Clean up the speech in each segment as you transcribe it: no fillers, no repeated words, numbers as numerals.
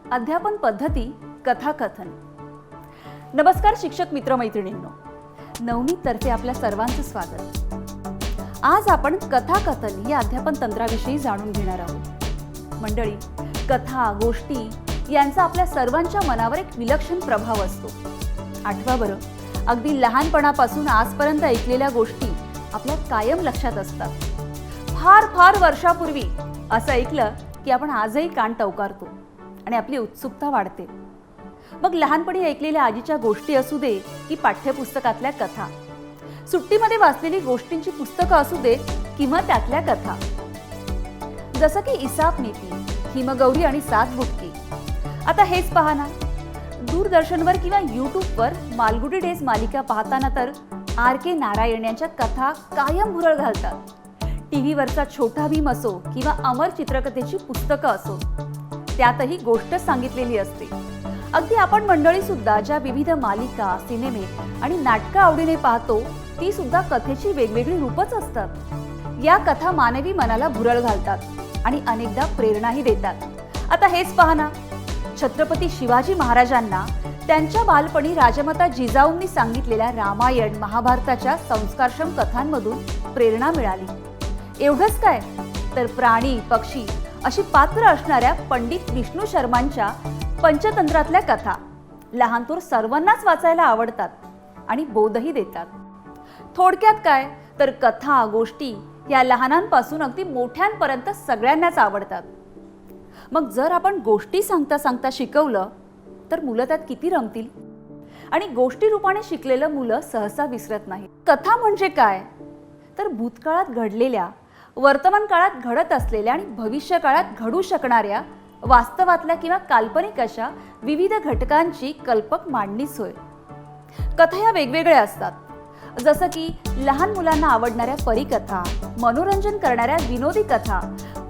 अध्यापन पद्धती कथाकथन। नमस्कार शिक्षक मित्रमैत्रिणींनो, नवनीत तर्फे आपल्या सर्वांचं स्वागत। आज आपण कथाकथन या अध्यापन तंत्राविषयी जाणून घेणार आहोत। मंडळी, कथा गोष्टी यांचा आपल्या सर्वांच्या मनावर एक विलक्षण प्रभाव असतो। आठवा बरं, अगदी लहानपणापासून आजपर्यंत ऐकलेल्या गोष्टी आपल्या कायम लक्षात असतात। फार फार वर्षापूर्वी असं ऐकलं की आपण आजही कान टवकारतो आणि आपली उत्सुकता वाढते। मग लहानपणी ऐकलेल्या आजीच्या गोष्टी असू दे की पाठ्यपुस्तकातल्या कथा, सुट्टीमध्ये वाचलेली गोष्टींची पुस्तकं असू दे किंवा त्यातल्या कथा, जसं की इसाप नीती, हिमगौरी आणि 7 बुटकी। आता हेच पहा ना, दूरदर्शनवर किंवा यूट्यूबवर मालगुडी डेज मालिका पाहताना तर RK नारायण यांच्या कथा कायम भुरळ घालतात। टीव्हीवरचा छोटा भीम असो किंवा अमर चित्रकथेची पुस्तकं असो, त्यातही गोष्ट सांगितलेली असते। अगदी आपण मंडळी सुद्धा ज्या विविध मालिका, सिनेमे आणि नाटकं आवडीने पाहतो, ती सुद्धा कथेची वेगवेगळी रूपच असतात। या कथा मानवी मनाला भुरळ घालतात आणि अनेकदा प्रेरणाही देतात। आता हेच पहा ना, छत्रपती शिवाजी महाराजांना त्यांच्या बालपणी राजमाता जिजाऊंनी सांगितलेल्या रामायण महाभारताच्या संस्कारक्षम कथांमधून प्रेरणा मिळाली। एवढंच काय, तर प्राणी पक्षी अशी पात्र असणाऱ्या पंडित विष्णू शर्मांच्या पंचतंत्रातल्या कथा लहान थोर सर्वांनाच वाचायला आवडतात आणि बोधही देतात। थोडक्यात काय, तर कथा गोष्टी या लहानांपासून अगदी मोठ्यांपर्यंत सगळ्यांनाच आवडतात। मग जर आपण गोष्टी सांगता सांगता शिकवलं तर मुलं त्यात किती रमतील। आणि गोष्टी रूपाने शिकलेलं मुलं सहसा विसरत नाही। कथा म्हणजे काय, तर भूतकाळात घडलेल्या, वर्तमान काळात घडत असलेल्या आणि भविष्य काळात घडू शकणाऱ्या वास्तवातल्या किंवा काल्पनिक अशा विविध घटकांची कल्पक मांडणीच होय। कथा या वेगवेगळ्या असतात, जसं की लहान मुलांना आवडणाऱ्या परिकथा, मनोरंजन करणाऱ्या विनोदी कथा,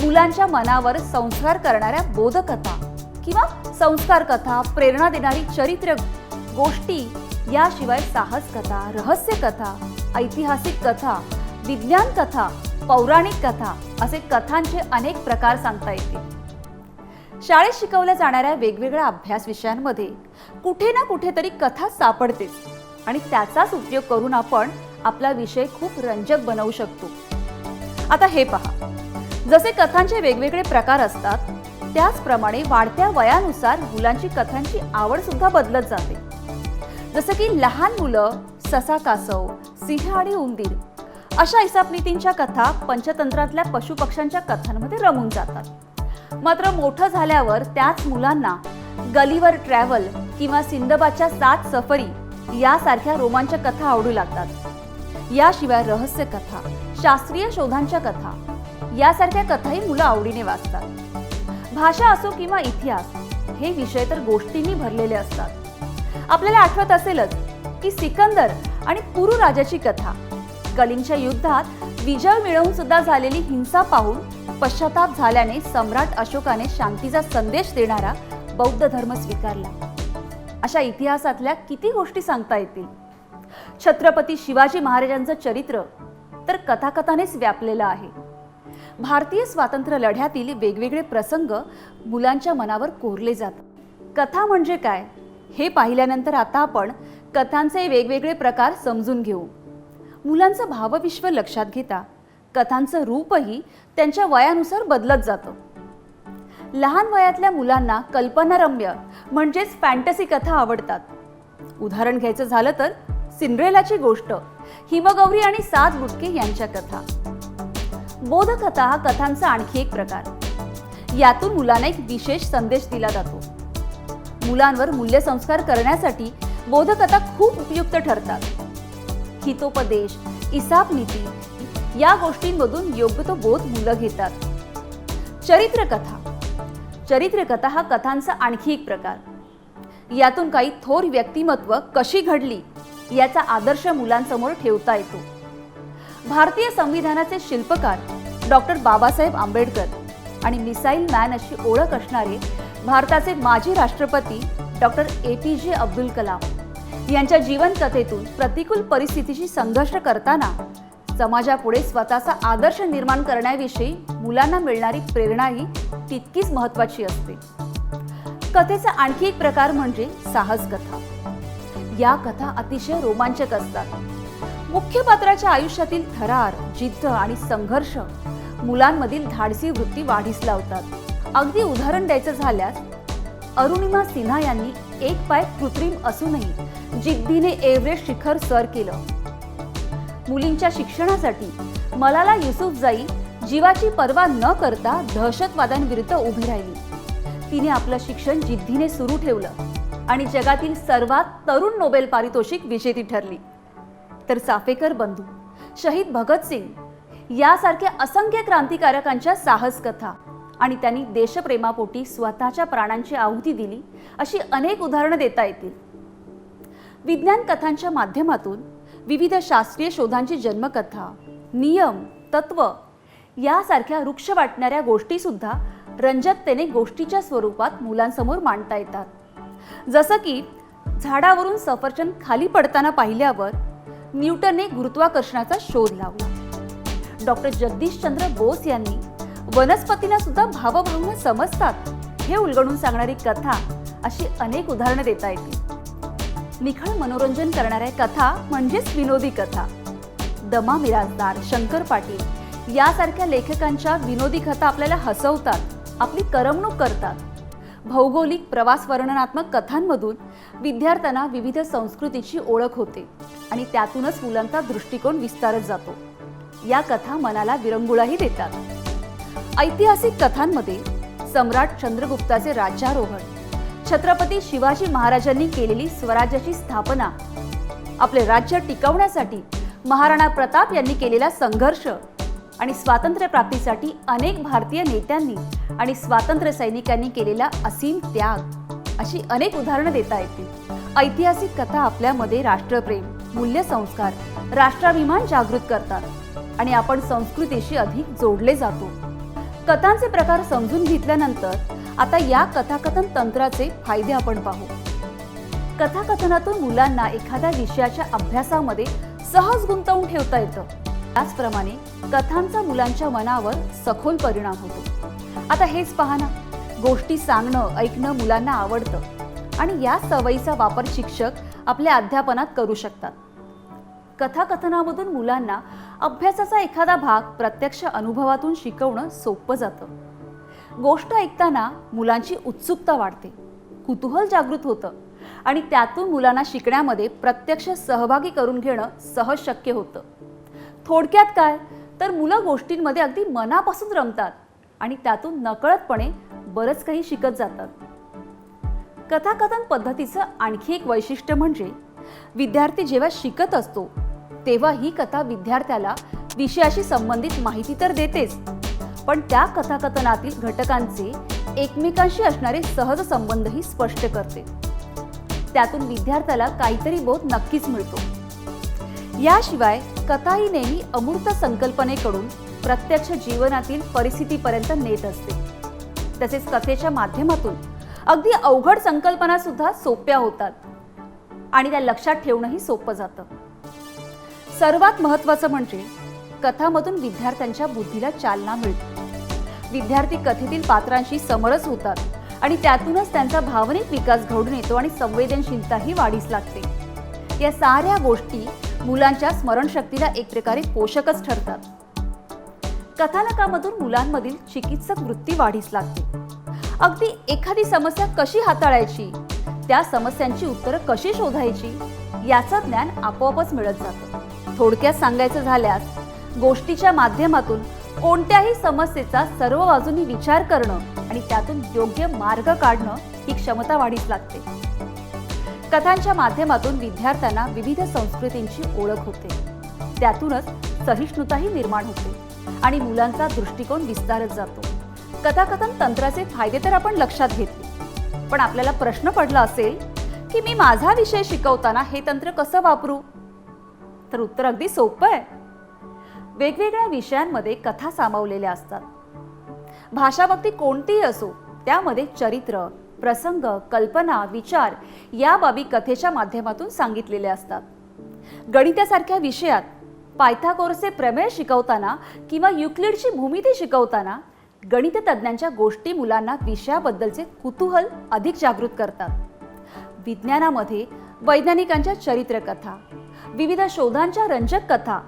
मुलांच्या मनावर संस्कार करणाऱ्या बोधकथा किंवा संस्कार कथा, प्रेरणा देणारी चरित्र गोष्टी, याशिवाय साहस कथा, रहस्य कथा, ऐतिहासिक कथा, विज्ञान कथा, पौराणिक कथा असे कथांचे अनेक प्रकार सांगता येतील। शाळेत शिकवल्या जाणाऱ्या वेगवेगळ्या अभ्यास विषयांमध्ये कुठे ना कुठेतरी कथा सापडतेच आणि त्याचाच उपयोग करून आपण आपला विषय खूप रंजक बनवू शकतो। आता हे पहा, जसे कथांचे वेगवेगळे प्रकार असतात, त्याचप्रमाणे वाढत्या वयानुसार मुलांची कथांची आवड सुद्धा बदलत जाते। जसं की लहान मुलं ससा कासव, सिंह आणि उंदीर अशा इसापनीतींच्या कथा, पंचतंत्रातल्या पशुपक्ष्यांच्या कथांमध्ये रमून जातात। मात्र मोठं झाल्यावर त्याच मुलांना गलिवर ट्रॅव्हल किंवा सिंदबादच्या 7 सफरी यासारख्या रोमांचक कथा आवडू लागतात। याशिवाय रहस्य कथा, शास्त्रीय शोधांच्या कथा यासारख्या कथाही मुलं आवडीने वाचतात। भाषा असो किंवा इतिहास, हे विषय तर गोष्टींनी भरलेले असतात। आपल्याला आठवत असेलच की सिकंदर आणि पुरू राजाची कथा, कलिंगच्या युद्धात विजय मिळवून सुद्धा झालेली हिंसा पाहून पश्चाताप झाल्याने सम्राट अशोकाने शांतीचा संदेश देणारा बौद्ध धर्म स्वीकारला। अशा इतिहासातल्या किती गोष्टी सांगता येतील। छत्रपती शिवाजी महाराजांचं चरित्र तर कथाकथानेच व्यापलेलं आहे। भारतीय स्वातंत्र्य लढ्यातील वेगवेगळे प्रसंग मुलांच्या मनावर कोरले जातात। कथा म्हणजे काय हे पाहिल्यानंतर आता आपण कथांचे वेगवेगळे प्रकार समजून घेऊ। मुलांचं भावविश्व लक्षात घेता कथांचं रूपही त्यांच्या वयानुसार बदलत जातं। लहान वयातल्या मुलांना कल्पनारम्य म्हणजेच फॅन्टसी कथा आवडतात। उदाहरण घ्यायचं झालं तर सिंड्रेलाची गोष्ट, हिमगौरी आणि 7 बुटके यांच्या कथा। बोधकथा हा कथांचा आणखी एक प्रकार। यातून मुलांना एक विशेष संदेश दिला जातो। मुलांवर मूल्यसंस्कार करण्यासाठी बोधकथा खूप उपयुक्त ठरतात। हितोपदेश, इसाप नीती या गोष्टींमधून योग्य तो बोध मुलं घेतात। चरित्रकथा हा कथांचा आणखी एक प्रकार। यातून काही थोर व्यक्तिमत्व कशी घडली याचा आदर्श मुलांसमोर ठेवता येतो। भारतीय संविधानाचे शिल्पकार डॉक्टर बाबासाहेब आंबेडकर आणि मिसाईल मॅन अशी ओळख असणारे भारताचे माजी राष्ट्रपती डॉक्टर APJ अब्दुल कलाम यांच्या जीवनकथेतून प्रतिकूल परिस्थितीशी संघर्ष करताना समाजापुढे स्वतःचा आदर्श निर्माण करण्याविषयी मुलांना मिळणारी प्रेरणाही तितकीच महत्त्वाची असते। कथेचा आणखी एक प्रकार म्हणजे साहस कथा. या कथा अतिशय रोमांचक असतात. मुख्य पात्राच्या आयुष्यातील थरार, जिद्द आणि संघर्ष मुलांमधील धाडसी वृत्ती वाढीस लावतात. अगदी उदाहरण द्यायचं झाल्यास अरुणिमा सिन्हा यांनी एक पाय कृत्रिम असूनही जिद्दीने एव्हरेस्ट शिखर सर केलं. मुलींच्या शिक्षणासाठी मलाला युसुफजाई जीवाची पर्वा न करता दहशतवाद्यांविरुद्ध उभी राहिली. तिने आपलं शिक्षण जिद्दीने सुरू ठेवलं आणि जगातील सर्वात तरुण नोबेल पारितोषिक विजेती ठरली. तर चाफेकर बंधू, शहीद भगतसिंग यासारख्या असंख्य क्रांतिकारकांच्या साहस कथा आणि त्यांनी देशप्रेमापोटी स्वतःच्या प्राणांची आहुती दिली अशी अनेक उदाहरणं देता येतील. विज्ञान कथांच्या माध्यमातून विविध शास्त्रीय शोधांची जन्मकथा, नियम, तत्व यासारख्या वृक्ष वाटणाऱ्या गोष्टी सुद्धा रंजकतेने गोष्टीच्या स्वरूपात मुलांसमोर मांडता येतात. जसं की झाडावरून सफरचंद खाली पडताना पाहिल्यावर न्यूटनने गुरुत्वाकर्षणाचा शोध लावला. डॉक्टर जगदीशचंद्र बोस यांनी वनस्पतींना सुद्धा भावभावना समजतात हे उलगडून सांगणारी कथा अशी अनेक उदाहरणं देता येतील. निखळ मनोरंजन करणाऱ्या कथा म्हणजेच विनोदी कथा. दमा मिरासदार, शंकर पाटील यासारख्या लेखकांच्या विनोदी कथा आपल्याला हसवतात, आपली करमणूक करतात. भौगोलिक प्रवास वर्णनात्मक कथांमधून विद्यार्थ्यांना विविध संस्कृतीची ओळख होते आणि त्यातूनच मुलांचा दृष्टिकोन विस्तारत जातो. या कथा मनाला विरंगुळाही देतात. ऐतिहासिक कथांमध्ये सम्राट चंद्रगुप्ताचे राज्यारोहण, छत्रपती शिवाजी महाराजांनी केलेली स्वराज्याची स्थापना, आपले राज्य टिकवण्यासाठी महाराणा प्रताप यांनी केलेला संघर्ष आणि स्वातंत्र्य प्राप्तीसाठी अनेक भारतीय नेत्यांनी आणि स्वातंत्र्य सैनिकांनी केलेला असीम त्याग अशी अनेक उदाहरणं देता येतील. ऐतिहासिक कथा आपल्यामध्ये राष्ट्रप्रेम, मूल्यसंस्कार, राष्ट्राभिमान जागृत करतात आणि आपण संस्कृतीशी अधिक जोडले जातो. कथांचे प्रकार समजून घेतल्यानंतर आता या कथाकथन तंत्राचे फायदे आपण पाहू. कथाकथनातून मुलांना एखाद्या विषयाच्या अभ्यासामध्ये सहज गुंतवून ठेवता येतं. त्याचप्रमाणे कथांचा मुलांच्या मनावर सखोल परिणाम होतो. आता हेच पहा ना, गोष्टी सांगणं, ऐकणं मुलांना आवडतं आणि या सवयीचा वापर शिक्षक आपल्या अध्यापनात करू शकतात. कथाकथनामधून मुलांना अभ्यासाचा एखादा भाग प्रत्यक्ष अनुभवातून शिकवणं सोपं जातं. गोष्ट ऐकताना मुलांची उत्सुकता वाढते, कुतूहल जागृत होतं आणि त्यातून मुलांना शिकण्यामध्ये प्रत्यक्ष सहभागी करून घेणं सहज शक्य होतं. थोडक्यात काय तर मुलं गोष्टींमध्ये अगदी मनापासून रमतात आणि त्यातून नकळतपणे बरंच काही शिकत जातात. कथाकथन पद्धतीचं आणखी एक वैशिष्ट्य म्हणजे विद्यार्थी जेव्हा शिकत असतो तेव्हा ही कथा विद्यार्थ्याला विषयाशी संबंधित माहिती तर देतेच, पण त्या कथाकथनातील घटकांचे एकमेकांशी असणारे सहज संबंधही स्पष्ट करते. त्यातून विद्यार्थ्याला काहीतरी बोध नक्कीच मिळतो. याशिवाय कथा ही नेहमी अमूर्त संकल्पनेकडून प्रत्यक्ष जीवनातील परिस्थितीपर्यंत नेत असते. तसेच कथेच्या माध्यमातून अगदी अवघड संकल्पना सुद्धा सोप्या होतात आणि त्या लक्षात ठेवणंही सोपं जातं. सर्वात महत्त्वाचं म्हणजे कथामधून विद्यार्थ्यांच्या बुद्धीला चालना मिळते. विद्यार्थी कथेतील पात्रांशी समरस होतात आणि त्यातूनच त्यांचा भावनिक विकास घडून येतो आणि संवेदनशीलताही वाढीस लागते. या साऱ्या गोष्टी मुलांच्या स्मरणशक्तीला एक प्रकारे पोषकच ठरतात. कथानकामधून मुलांमधील चिकित्सक वृत्ती वाढीस लागते. अगदी एखादी समस्या कशी हाताळायची, त्या समस्यांची उत्तरं कशी शोधायची याचं ज्ञान आपोआपच मिळत जातं. थोडक्यात सांगायचं झाल्यास गोष्टीच्या माध्यमातून कोणत्याही समस्येचा सर्व बाजूंनी विचार करणं आणि त्यातून योग्य मार्ग काढणं ही क्षमता वाढीस लागते. कथांच्या माध्यमातून विद्यार्थ्यांना विविध संस्कृतींची ओळख होते. त्यातूनच सहिष्णुताही निर्माण होते आणि मुलांचा दृष्टिकोन विस्तारत जातो. कथाकथन तंत्राचे फायदे तर आपण लक्षात घेतले, पण आपल्याला प्रश्न पडला असेल की मी माझा विषय शिकवताना हे तंत्र कसं वापरू? तर उत्तर अगदी सोपं आहे. वेगवेगळ्या विषयांमध्ये कथा सामावलेल्या असतात. भाषाभक्ती कोणतीही असो, त्यामध्ये चरित्र, प्रसंग, कल्पना, विचार या बाबी कथेच्या माध्यमातून सांगितलेल्या असतात. गणितासारख्या विषयात पायथागोरसचे प्रमेय शिकवताना किंवा युक्लिडची भूमिती शिकवताना गणित तज्ज्ञांच्या गोष्टी मुलांना विषयाबद्दलचे कुतूहल अधिक जागृत करतात। विज्ञानामध्ये वैज्ञानिकांच्या चरित्रकथा, विविध शोधांच्या रंजक कथा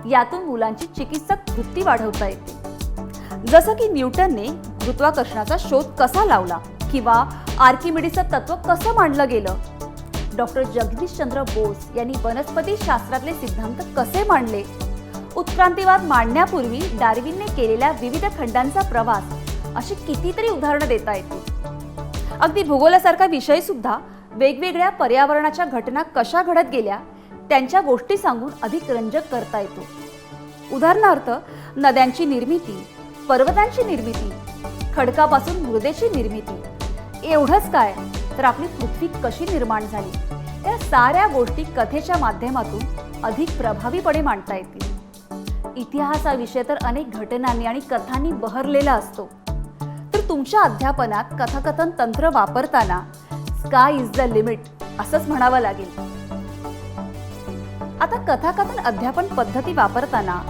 यातून मुलांची चिकित्सक वृत्ती वाढवता येते। जसं की न्यूटनने गुरुत्वाकर्षणाचा शोध कसा लावला किंवा आर्किमिडीजचं तत्व कसं मांडलं गेलं, डॉक्टर जगदीशचंद्र बोस यांनी वनस्पती शास्त्रातले सिद्धांत कसे मांडले, उत्क्रांतिवाद मांडण्यापूर्वी डार्विनने केलेल्या विविध खंडांचा प्रवास, अशी कितीतरी उदाहरणं देता येतील। अगदी भूगोलासारखा विषय सुद्धा वेगवेगळ्या पर्यावरणाच्या घटना कशा घडत गेल्या त्यांच्या गोष्टी सांगून अधिक रंजक करता येतो। उदाहरणार्थ नद्यांची निर्मिती, पर्वतांची निर्मिती, खडकापासून मृदेची निर्मिती, एवढंच काय तर आपली पृथ्वी कशी निर्माण झाली, या साऱ्या गोष्टी कथेच्या माध्यमातून अधिक प्रभावीपणे मांडता येतील। इतिहास हा विषय तर अनेक घटनांनी आणि कथांनी बहरलेला असतो, तर तुमच्या अध्यापनात कथाकथन तंत्र वापरताना स्काय इज द लिमिट असंच म्हणावं लागेल। आता कथाकथन अध्यापन पद्धती वापरताना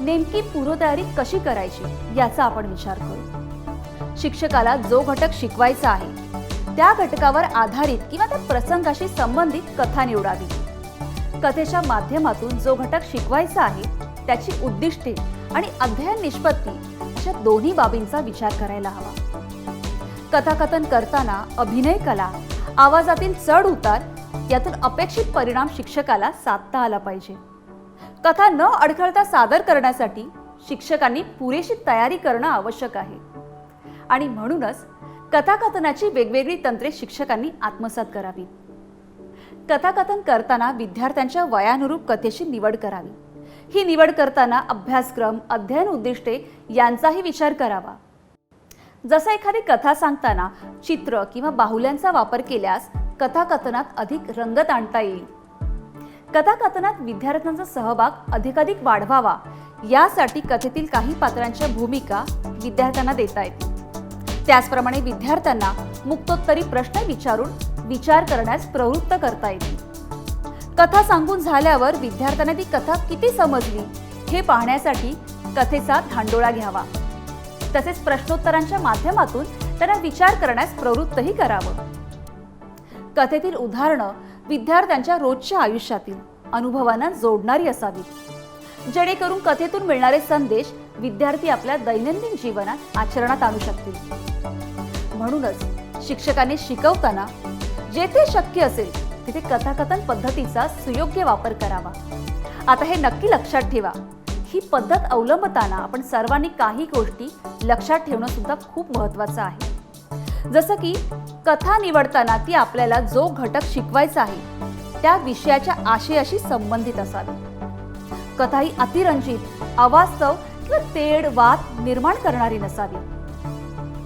नेमकी पूर्वतयारी कशी करायची याचा आपण विचार करू। शिक्षकाला जो घटक शिकवायचा आहे त्या घटकावर आधारित किंवा त्या प्रसंगाशी संबंधित कथा निवडावी। कथेच्या माध्यमातून जो घटक शिकवायचा आहे त्याची उद्दिष्टे आणि अध्ययन निष्पत्ती अशा दोन्ही बाबींचा विचार करायला हवा। कथाकथन करताना अभिनय कला, आवाजातील चढ उतार यातून अपेक्षित परिणाम शिक्षकाला साधता आला पाहिजे। कथा न अडखळता सादर करण्यासाठी शिक्षकांनी पुरेशी तयारी करणं आवश्यक आहे आणि म्हणूनच कथाकथनाची वेगवेगळी तंत्रे शिक्षकांनी आत्मसात करावी। कथाकथन करताना विद्यार्थ्यांच्या वयानुरूप कथेची निवड करावी। ही निवड करताना अभ्यासक्रम, अध्ययन उद्दिष्टे यांचाही विचार करावा। जसं एखादी कथा सांगताना चित्र किंवा बाहुल्यांचा वापर केल्यास कथाकथनात अधिक रंगत आणता येईल। कथाकथनात विद्यार्थ्यांचा सहभाग अधिकाधिक वाढवावा यासाठी कथेतील काही पात्रांच्या भूमिका विद्यार्थ्यांना देता येतील। त्याचप्रमाणे विद्यार्थ्यांना मुक्तोत्तरी प्रश्न विचारून विचार करण्यास प्रवृत्त करता येतील। कथा सांगून झाल्यावर विद्यार्थ्यांना ती कथा किती समजली हे पाहण्यासाठी कथेचा धांडोळा घ्यावा। तसेच प्रश्नोत्तरांच्या माध्यमातून त्यांना विचार करण्यास प्रवृत्तही करावं। कथेतील उदाहरणं विद्यार्थ्यांच्या रोजच्या आयुष्यातील अनुभवांना जोडणारी असावीत, जेणेकरून कथेतून मिळणारे संदेश विद्यार्थी आपल्या दैनंदिन जीवनात आचरणात आणू शकतील। म्हणूनच शिक्षकांनी शिकवताना जेथे शक्य असेल तिथे कथाकथन पद्धतीचा सुयोग्य वापर करावा। आता हे नक्की लक्षात ठेवा, ही पद्धत अवलंबताना आपण सर्वांनी काही गोष्टी लक्षात ठेवणं सुद्धा खूप महत्त्वाचं आहे। जसं की कथा निवडताना ती आपल्याला जो घटक शिकवायचा आहे त्या विषयाच्या आशयाशी संबंधित असावी। कथा ही अतिरंजित, अवास्तव किंवा तेढ वाद निर्माण करणारी नसावी।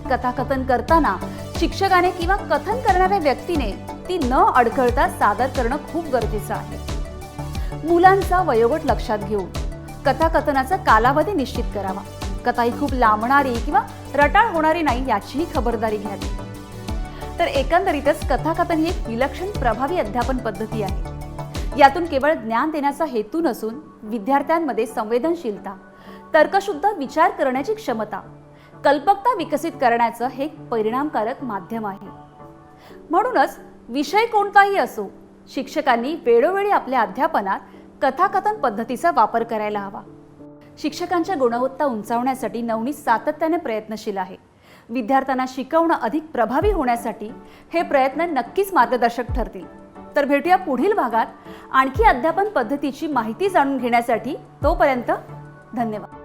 कथाकथन करताना शिक्षकाने किंवा कथन करणाऱ्या व्यक्तीने ती न अडखळता सादर करणं खूप गरजेचं आहे। मुलांचा वयोगट लक्षात घेऊन कथाकथनाचा कालावधी निश्चित करावा। कथा ही खूप लांबणारी किंवा रटाळ होणारी नाही याचीही खबरदारी घ्यावी। तर एकंदरीतच कथाकथन ही एक विलक्षण प्रभावी अध्यापन पद्धती आहे। यातून केवळ ज्ञान देण्याचा हेतू नसून विद्यार्थ्यांमध्ये संवेदनशीलता, तर्कशुद्ध विचार करण्याची क्षमता, कल्पकता विकसित करण्याचं हे एक परिणामकारक माध्यम आहे। म्हणूनच विषय कोणताही असो, शिक्षकांनी वेळोवेळी आपल्या अध्यापनात कथाकथन पद्धतीचा वापर करायला हवा। शिक्षकांच्या गुणवत्ता उंचावण्यासाठी नवनीत सातत्याने प्रयत्नशील आहे। विद्यार्थ्यांना शिकवणं अधिक प्रभावी होण्यासाठी हे प्रयत्न नक्कीच मार्गदर्शक ठरतील। तर भेटूया पुढील भागात आणखी अध्यापन पद्धतीची माहिती जाणून घेण्यासाठी। तोपर्यंत धन्यवाद।